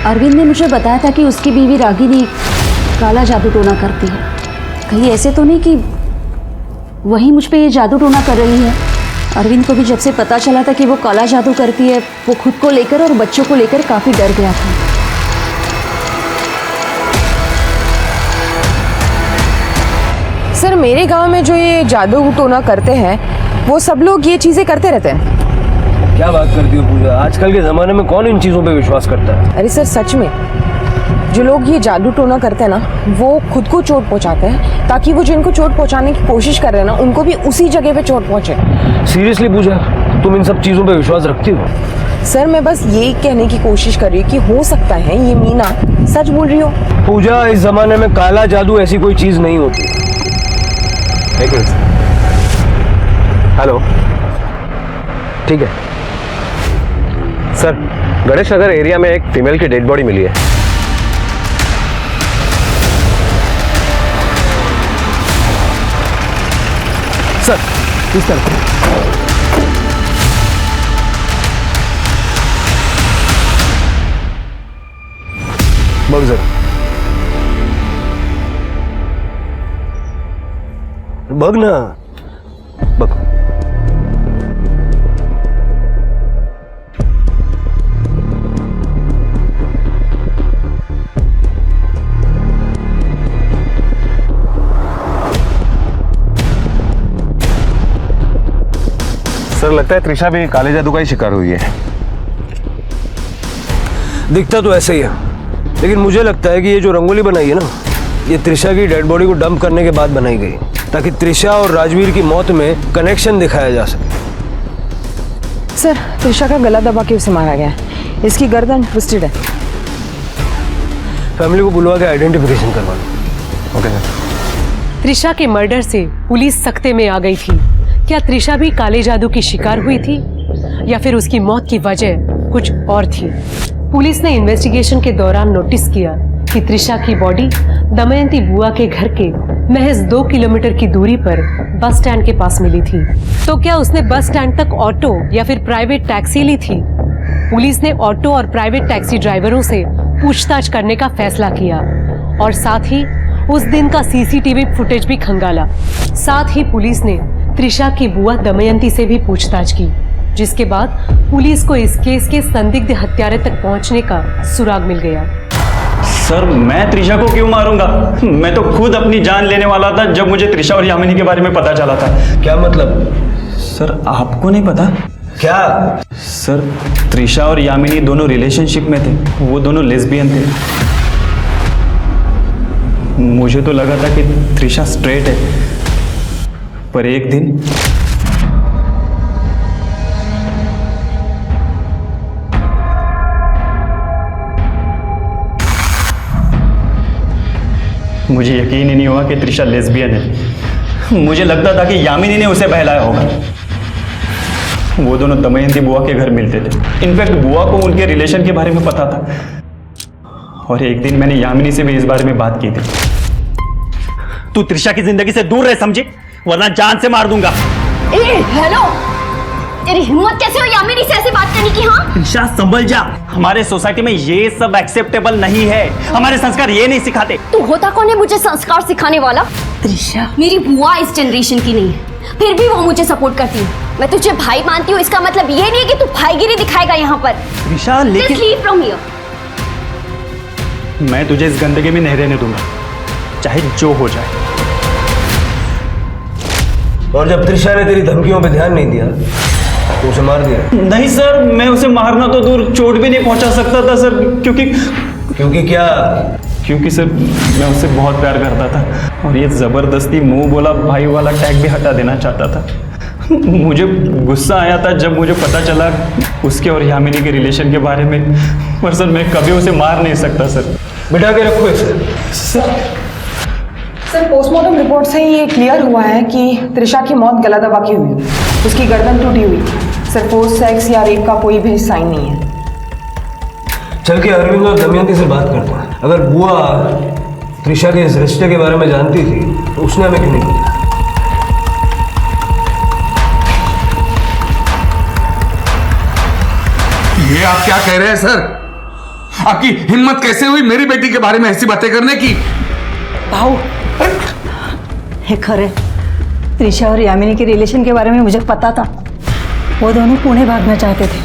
अरविंद ने मुझे बताया था कि उसकी बीवी रागिनी काला जादू टोना करती है। कहीं ऐसे तो नहीं कि वही मुझ पे ये जादू टोना कर रही है? अरविंद को भी जब से पता चला था कि वो काला जादू करती है, वो खुद को लेकर और बच्चों को लेकर काफ़ी डर गया था। सर, मेरे गांव में जो ये जादू टोना करते हैं वो सब लोग ये चीजें करते रहते हैं। क्या बात करती हो पूजा? आजकल के जमाने में कौन इन चीजों पे विश्वास करता है? अरे सर, सच में जो लोग ये जादू टोना करते हैं ना, वो खुद को चोट पहुंचाते हैं ताकि वो जिनको चोट पहुंचाने की कोशिश कर रहे हैं ना, उनको भी उसी जगह पे चोट पहुंचे। सीरियसली पूजा, तुम इन सब चीजों पे विश्वास रखती हो? सर, मैं बस यही कहने की कोशिश कर रही हूँ कि हो सकता है ये मीना सच बोल रही हो। पूजा, इस जमाने में काला जादू ऐसी कोई चीज नहीं होती। हेलो, ठीक है सर। गणेश नगर एरिया में एक फीमेल की डेड बॉडी मिली है। सर, इस तरफ। बघ सर, बघ ना, बघ। सर, लगता है त्रिशा भी काले जादू का ही शिकार हुई है। दिखता तो ऐसे ही है, लेकिन मुझे लगता है कि ये जो रंगोली बनाई है ना, ये त्रिशा की डेड बॉडी को डंप करने के बाद बनाई गई, ताकि त्रिशा और राजवीर की मौत में कनेक्शन दिखाया जा सके। सर, त्रिशा का गला दबा के उसे मारा गया है। इसकी गर्दन ट्विस्टेड है। फैमिली को बुलवा के आइडेंटिफिकेशन करवा लो। Okay sir. त्रिशा के मर्डर से पुलिस सख्ते में आ गई थी। क्या त्रिशा भी काले जादू की शिकार हुई थी या फिर उसकी मौत की वजह कुछ और थी? पुलिस ने इन्वेस्टिगेशन के दौरान नोटिस किया कि त्रिशा की बॉडी दमयंती बुआ के घर के महज 2 किलोमीटर की दूरी पर बस स्टैंड के पास मिली थी। तो क्या उसने बस स्टैंड तक ऑटो या फिर प्राइवेट टैक्सी ली थी? पुलिस ने ऑटो और प्राइवेट टैक्सी ड्राइवरों से पूछताछ करने का फैसला किया और साथ ही उस दिन का सीसीटीवी फुटेज भी खंगाला। साथ ही पुलिस ने त्रिशा की बुआ दमयंती से भी पूछताछ की, जिसके बाद पुलिस को इस केस के संदिग्ध हत्यारे तक पहुंचने का सुराग मिल गया। सर, मैं त्रिशा को क्यों मारूंगा? मैं तो खुद अपनी जान लेने वाला था जब मुझे त्रिशा और यामिनी के बारे में पता चला था। क्या मतलब? सर, आपको नहीं पता? क्या? सर, त्रिशा और यामिनी दोनों रिलेशनशिप में थे। वो दोनों लेस्बियन थे। मुझे तो लगा था कि त्रिशा स्ट्रेट है, पर एक दिन मुझे यकीन ही नहीं हुआ कि त्रिशा लेस्बियन है। मुझे लगता था कि यामिनी ने उसे बहलाया होगा। वो दोनों दमयंती बुआ के घर मिलते थे। इनफैक्ट बुआ को उनके रिलेशन के बारे में पता था और एक दिन मैंने यामिनी से भी इस बारे में बात की थी। तू त्रिशा की जिंदगी से दूर रह, समझी? वरना जान से मार दूंगा। हेलो, तेरी हिम्मत कैसे हो यामिनी से ऐसे बात करने की? हाँ त्रिशा संभल जा, हमारे सोसाइटी में ये सब एक्सेप्टेबल नहीं है, हमारे संस्कार ये नहीं सिखाते। तू होता कौन है मुझे संस्कार सिखाने वाला? त्रिशा, मेरी बुआ इस जनरेशन की नहीं है, फिर भी वो मुझे सपोर्ट करती है। मैं तुझे भाई मानती हूँ, इसका मतलब ये नहीं है कि तू भाईगिरी दिखाएगा यहाँ पर। त्रिशा लेकिन Just leave from here. मैं तुझे इस गंदगी में नहीं रहने दूंगा, चाहे जो हो जाए। और जब त्रिशा ने तेरी धमकियों पे ध्यान नहीं दिया तो उसे मार दिया? नहीं सर, मैं उसे मारना तो दूर, चोट भी नहीं पहुंचा सकता था सर, क्योंकि क्या? क्योंकि सर मैं उससे बहुत प्यार करता था और ये जबरदस्ती मुंह बोला भाई वाला टैग भी हटा देना चाहता था। मुझे गुस्सा आया था जब मुझे पता चला उसके और यामिनी के रिलेशन के बारे में, पर सर मैं कभी उसे मार नहीं सकता सर। बिठा के रखो इसे। सर पोस्टमार्टम रिपोर्ट से ही ये क्लियर हुआ है कि त्रिशा की मौत गला दबा की हुई, उसकी गर्दन टूटी हुई। सर फोर्स सेक्स या रेप का कोई भी साइन नहीं है। चल के अरविंद और दमयंती से बात करता है। अगर बुआ त्रिशा के इस रिश्ते के बारे में जानती थी तो उसने हमें क्यों नहीं बताया? ये आप क्या कह रहे हैं सर? आपकी हिम्मत कैसे हुई मेरी बेटी के बारे में ऐसी बातें करने की? भाऊ, हे खरे, त्रिशा और यामिनी के रिलेशन के बारे में मुझे पता था। वो दोनों पुणे भागना चाहते थे,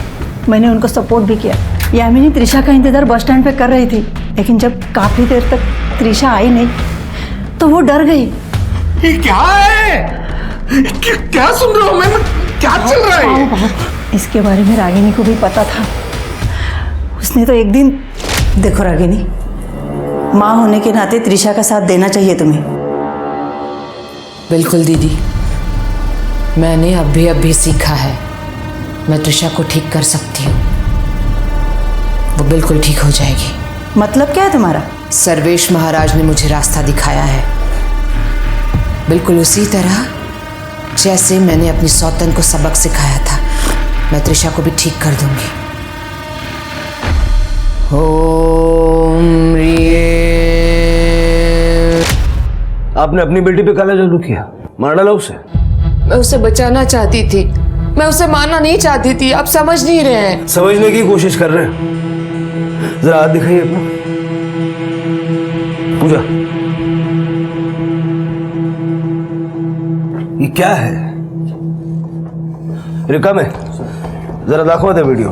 मैंने उनको सपोर्ट भी किया। यामिनी त्रिशा का इंतजार बस स्टैंड पे कर रही थी, लेकिन जब काफी देर तक त्रिशा आई नहीं तो वो डर गई। ये क्या है? क्या सुन रहा हूं मैं? क्या चल रहा है? इसके बारे में रागिनी को भी पता था। उसने तो एक दिन, देखो रागिनी, माँ होने के नाते त्रिशा का साथ देना चाहिए तुम्हें। बिल्कुल दीदी, मैंने अभी सीखा है, मैं त्रिशा को ठीक कर सकती हूँ। वो बिल्कुल ठीक हो जाएगी। मतलब क्या है तुम्हारा? सर्वेश महाराज ने मुझे रास्ता दिखाया है, बिल्कुल उसी तरह जैसे मैंने अपनी सौतन को सबक सिखाया था। मैं त्रिशा को भी ठीक कर दूंगी। ओम आपने अपनी बेटी पे काला जादू किया, मार डाला उसे? मैं उसे बचाना चाहती थी, मैं उसे मारना नहीं चाहती थी। आप समझ नहीं रहे हैं। समझने की कोशिश कर रहे हैं। जरा हाथ दिखाइए अपना। पूजा, ये क्या है? रिका में जरा दाखवा दे वीडियो।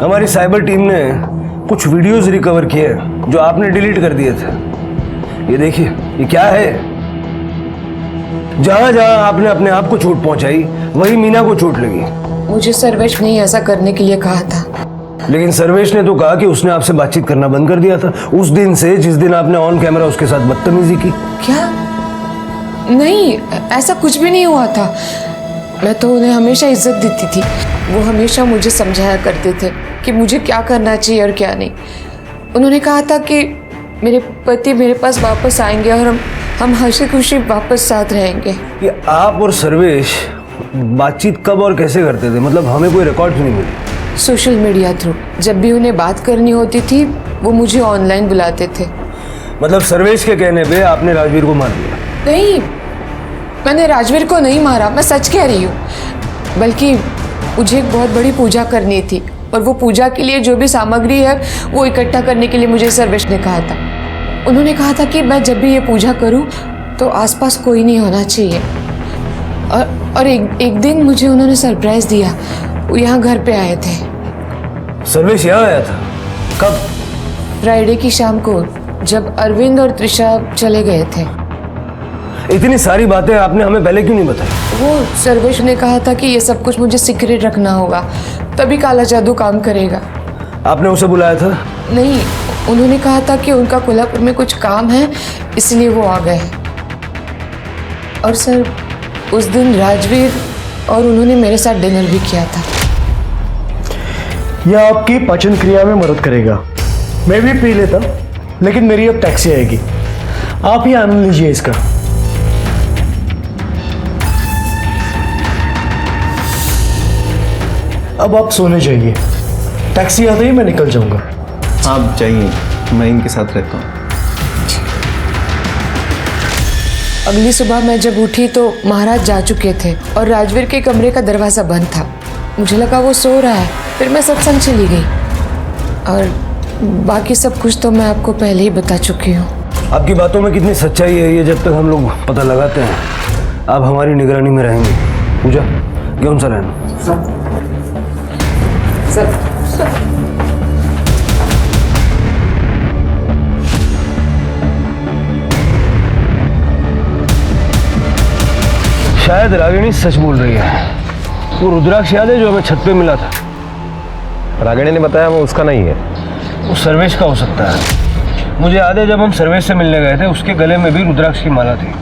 हमारी साइबर टीम ने कुछ वीडियोस रिकवर किए जो आपने डिलीट कर दिए थे। ये देखिए, ये क्या है? जहां जहां आपने अपने आप को चोट पहुंचाई वही मीना को चोट लगी। मुझे सर्वेश ने ऐसा करने के लिए कहा था, लेकिन सर्वेश ने तो कहा कि उसने आपसे बातचीत करना बंद कर दिया था उस दिन से जिस दिन आपने ऑन कैमरा उसके साथ बदतमीजी की। क्या? नहीं, ऐसा कुछ भी नहीं हुआ था। मैं तो उन्हें हमेशा इज्जत देती थी। वो हमेशा मुझे समझाया करते थे कि मुझे क्या करना चाहिए और क्या नहीं। उन्होंने कहा था कि मेरे पति मेरे पास वापस आएंगे और हम हंसी खुशी वापस साथ रहेंगे। ये आप और सर्वेश बातचीत कब और कैसे करते थे? मतलब हमें कोई रिकॉर्ड नहीं मिली। Social media through. जब भी उन्हें बात करनी होती थी वो मुझे ऑनलाइन बुलाते थे। मतलब सर्वेश के कहने पे आपने राजवीर को मार दिया? नहीं, मैंने राजवीर को नहीं मारा, मैं सच कह रही हूँ। बल्कि मुझे एक बहुत बड़ी पूजा करनी थी और वो पूजा के लिए जो भी सामग्री है वो इकट्ठा करने के लिए मुझे सर्वेश ने कहा था। उन्होंने कहा था कि मैं जब भी ये पूजा करूँ तो आसपास कोई नहीं होना चाहिए। और एक दिन मुझे उन्होंने सरप्राइज दिया। वो यहाँ घर पे आए थे। सर्वेश यहाँ आया था? कब? फ्राइडे की शाम को, जब अरविंद और त्रिशा चले गए थे। इतनी सारी बातें आपने हमें पहले क्यों नहीं बताई? वो सर्वेश ने कहा था कि ये सब कुछ मुझे सीक्रेट रखना होगा, तभी काला जादू काम करेगा। आपने उसे बुलाया था? नहीं, उन्होंने कहा था कि उनका कोल्हापुर में कुछ काम है इसलिए वो आ गए। और सर, उस दिन राजवीर और उन्होंने मेरे साथ डिनर भी किया था। यह आपकी पाचन क्रिया में मदद करेगा। मैं भी पी लेता, लेकिन मेरी अब टैक्सी आएगी। आप ही आनंद लीजिए इसका। अब आप सोने जाइए, टैक्सी आते ही मैं निकल जाऊंगा। आप जाइए, मैं इनके साथ रहता हूँ। अगली सुबह मैं जब उठी तो महाराज जा चुके थे और राजवीर के कमरे का दरवाज़ा बंद था। मुझे लगा वो सो रहा है, फिर मैं सत्संग चली गई। और बाकी सब कुछ तो मैं आपको पहले ही बता चुकी हूँ। आपकी बातों में कितनी सच्चाई है ये जब तक हम लोग पता लगाते हैं। आप हमारी निगरानी में रहेंगे। पूजा क्यों सा रहना सर शायद रागिनी सच बोल रही है। वो रुद्राक्ष याद है जो हमें छत पे मिला था? रागिनी ने बताया वो उसका नहीं है। वो सर्वेश का हो सकता है। मुझे याद है जब हम सर्वेश से मिलने गए थे उसके गले में भी रुद्राक्ष की माला थी।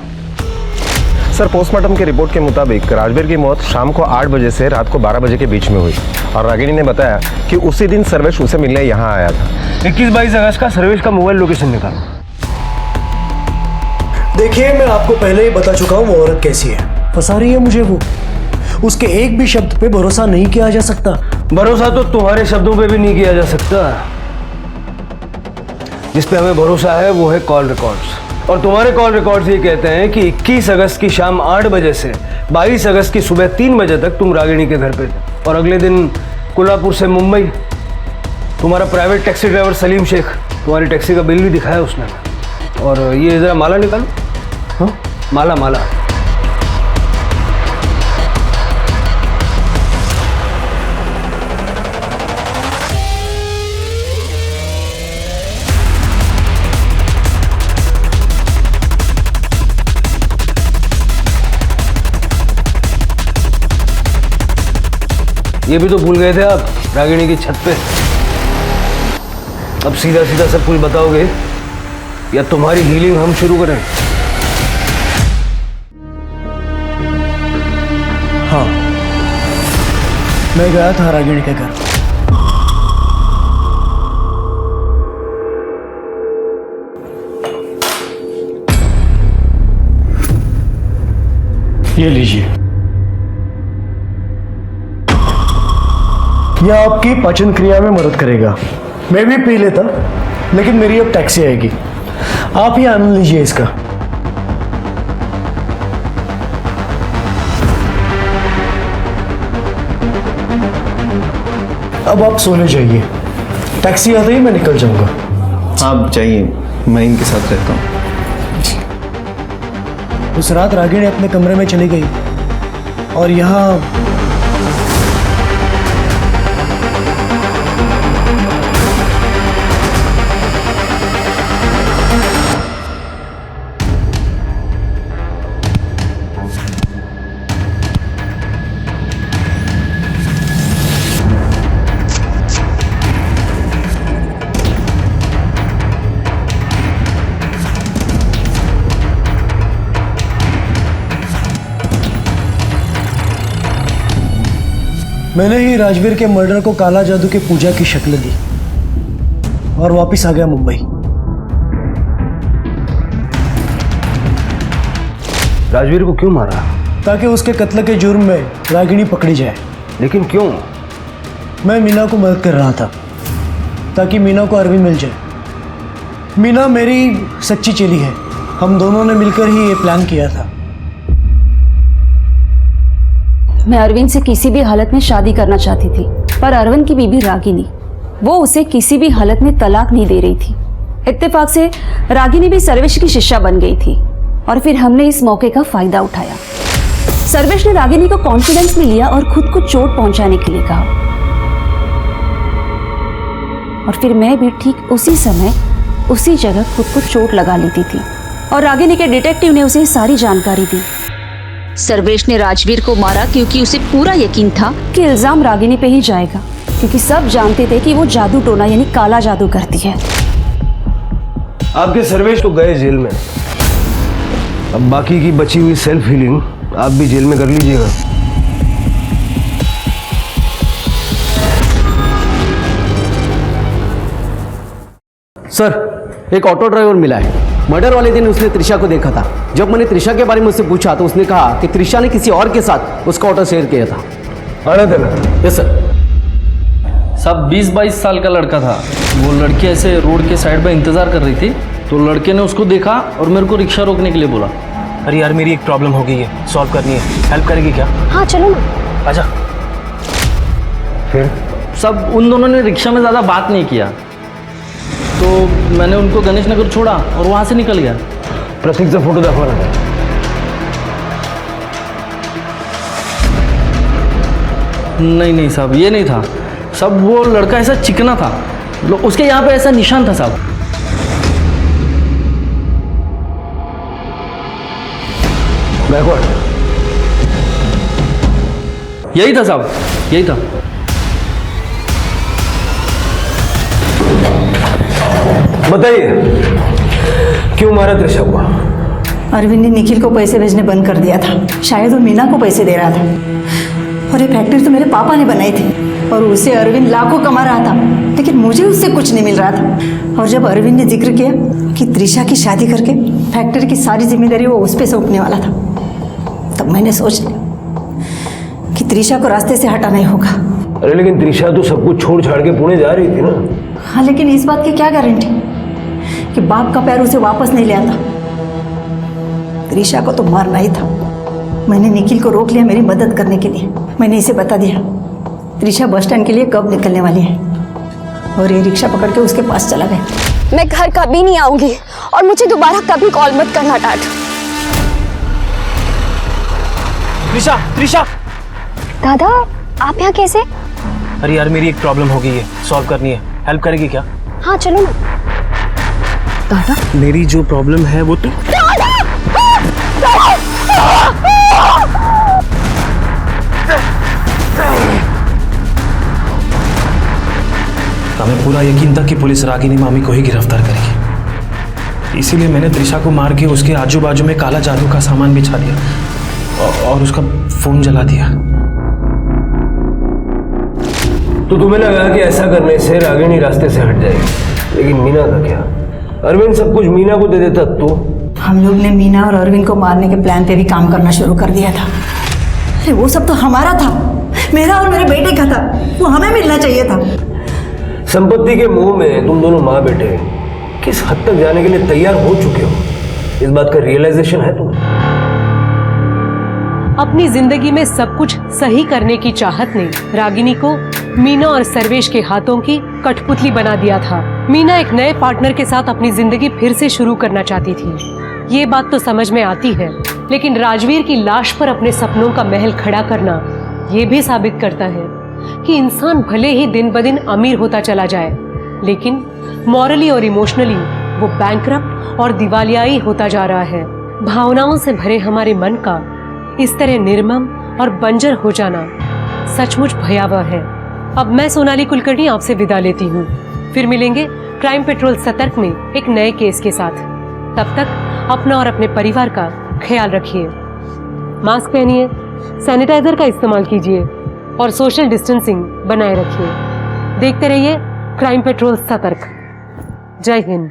सर, पोस्टमार्टम की रिपोर्ट के मुताबिक राजवीर की मौत शाम को 8 बजे से रात को 12 बजे के बीच में हुई और रागिनी ने बताया कि उसी दिन सर्वेश उसे मिलने यहाँ आया था। 21-22 अगस्त का सर्वेश का मोबाइल लोकेशन निकालो। देखिए, मैं आपको पहले ही बता चुका हूँ वो औरत कैसी है। फंसा रही है मुझे वो। उसके एक भी शब्द पे भरोसा नहीं किया जा सकता। भरोसा तो तुम्हारे शब्दों पे भी नहीं किया जा सकता। जिस पे हमें भरोसा है वो है कॉल रिकॉर्ड्स। और तुम्हारे कॉल रिकॉर्ड्स ये कहते हैं कि 21 अगस्त की शाम 8 बजे से 22 अगस्त की सुबह 3 बजे तक तुम रागिनी के घर पे थे। और अगले दिन कोल्हापुर से मुंबई तुम्हारा private taxi driver Salim Shaikh तुम्हारी टैक्सी का बिल भी दिखाया उसने। और ये जरा माला निकालो। हाँ, माला माला। ये भी तो भूल गए थे आप रागिनी की छत पे। अब सीधा सीधा सब कुछ बताओगे या तुम्हारी हीलिंग हम शुरू करें? हाँ, मैं गया था रागिनी के घर। ये लीजिए। यह आपकी पाचन क्रिया में मदद करेगा। मैं भी पी लेता, लेकिन मेरी अब टैक्सी आएगी। आप ही आनंद लीजिए इसका। अब आप सोने जाइए। टैक्सी आते ही मैं निकल जाऊंगा। आप जाइए, मैं इनके साथ रहता हूँ। उस रात रागिनी अपने कमरे में चली गई और यहाँ मैंने ही राजवीर के मर्डर को काला जादू की पूजा की शक्ल दी और वापस आ गया मुंबई। राजवीर को क्यों मारा? ताकि उसके कत्ल के जुर्म में रागिनी पकड़ी जाए। लेकिन क्यों? मैं मीना को मदद कर रहा था ताकि मीना को अरविंद मिल जाए। मीना मेरी सच्ची चेली है। हम दोनों ने मिलकर ही ये प्लान किया था। मैं अरविंद से किसी भी हालत में शादी करना चाहती थी, पर अरविंद की बीबी रागिनी वो उसे किसी भी हालत में तलाक नहीं दे रही थी। इत्तेफाक से रागिनी भी सर्वेश की शिष्या बन गई थी और फिर हमने इस मौके का फायदा उठाया। सर्वेश ने रागिनी को कॉन्फिडेंस में लिया और खुद को चोट पहुंचाने के लिए कहा और फिर मैं भी ठीक उसी समय उसी जगह खुद को चोट लगा लेती थी और रागिनी के डिटेक्टिव ने उसे सारी जानकारी दी। सर्वेश ने राजवीर को मारा क्योंकि उसे पूरा यकीन था कि इल्जाम रागिनी पे ही जाएगा, क्योंकि सब जानते थे कि वो जादू टोना यानी काला जादू करती है। आपके सर्वेश तो गए जेल में। अब बाकी की बची हुई सेल्फ हीलिंग आप भी जेल में कर लीजिएगा। सर, एक ऑटो ड्राइवर मिला है। मर्डर वाले दिन उसने त्रिशा को देखा था। जब मैंने त्रिशा के बारे में उससे पूछा तो उसने कहा कि त्रिशा ने किसी और के साथ उसका ऑटो शेयर किया था। आना देना। Yes sir. साहब 20-22 साल का लड़का था। वो लड़की ऐसे रोड के साइड पे इंतज़ार कर रही थी तो लड़के ने उसको देखा और मेरे को रिक्शा रोकने के लिए बोला। अरे यार मेरी एक प्रॉब्लम हो गई है, सॉल्व करनी है, हेल्प करेगी क्या? हाँ चलो ना। आजा। फिर सब उन दोनों ने रिक्शा में ज़्यादा बात नहीं किया, तो मैंने उनको गणेश नगर छोड़ा और वहाँ से निकल गया। प्रतीक से फोटो दाखवा ना। नहीं साहब, ये नहीं था सब, वो लड़का ऐसा चिकना था, उसके यहाँ पे ऐसा निशान था साहब। बैकवर्ड। यही था साहब, यही था। बताइए क्यों मारा त्रिशा को? अरविंद ने निखिल को पैसे भेजने बंद कर दिया था। शायद वो मीना को पैसे दे रहा था। और ये फैक्ट्री तो मेरे पापा ने बनाई थी और उसे अरविंद लाखों कमा रहा था, लेकिन मुझे उससे कुछ नहीं मिल रहा था। और जब अरविंद ने जिक्र किया कि त्रिशा की शादी करके फैक्ट्री की सारी जिम्मेदारी वो उस पर सौंपने वाला था, तब मैंने सोच लिया कि त्रिशा को रास्ते से हटाना ही होगा। अरे लेकिन त्रिशा तो सब कुछ छोड़ छाड़ के पुणे जा रही थी ना। हाँ, लेकिन इस बात की क्या गारंटी कि बाप का प्यार उसे वापस नहीं ले आता। त्रिशा को तो मारना ही था। मैंने निखिल को रोक लिया मेरी मदद करने के लिए। मैंने इसे बता दिया त्रिशा बस स्टैंड के लिए कब निकलने वाली है, और ये रिक्शा पकड़ के उसके पास चला गया। मैं घर कभी नहीं आऊंगी और मुझे दोबारा कभी कॉल मत करना टाट। त्रिशा, त्रिशा! दादा आप यहाँ कैसे? अरे यार मेरी एक प्रॉब्लम हो गई है, सॉल्व करनी है, हेल्प करेगी क्या? हाँ चलो ना। दादा मेरी जो प्रॉब्लम है वो हमें पूरा यकीन था कि पुलिस रागिनी मामी को ही गिरफ्तार करेगी, इसीलिए मैंने त्रिशा को मार के उसके आजू बाजू में काला जादू का सामान बिछा दिया और उसका फोन जला दिया। तो तुम्हें लगा कि ऐसा करने से रागिनी रास्ते से हट जाएगी, लेकिन मीना का क्या? अरविंद सब कुछ मीना को दे देता तो? हम लोग ने मीना और अरविंद को मारने के प्लान पे भी काम करना शुरू कर दिया था। अरे वो सब तो हमारा था, मेरा और मेरे बेटे का था, वो हमें मिलना चाहिए था। संपत्ति के मुंह में तुम दोनों माँ बेटे किस हद तक जाने के लिए तैयार हो चुके हो, इस बात का रियलाइजेशन है तुम्हें? अपनी जिंदगी में सब कुछ सही करने की चाहत ने रागिनी को मीना और सर्वेश के हाथों की कठपुतली बना दिया था। मीना एक नए पार्टनर के साथ अपनी जिंदगी फिर से शुरू करना चाहती थी। ये बात तो समझ में आती है, लेकिन राजवीर की लाश पर अपने सपनों का महल खड़ा करना ये भी साबित करता है कि इंसान भले ही दिन ब दिन अमीर होता चला जाए, लेकिन मॉरली और इमोशनली वो बैंकरप्ट और दिवालियाई होता जा रहा है। भावनाओं से भरे हमारे मन का इस तरह निर्मम और बंजर हो जाना सचमुच भयावह है। अब मैं सोनाली कुलकर्णी आपसे विदा लेती हूँ। फिर मिलेंगे क्राइम पेट्रोल सतर्क में एक नए केस के साथ। तब तक अपना और अपने परिवार का ख्याल रखिए, मास्क पहनिए, सैनिटाइजर का इस्तेमाल कीजिए और सोशल डिस्टेंसिंग बनाए रखिए। देखते रहिए क्राइम पेट्रोल सतर्क। जय हिंद।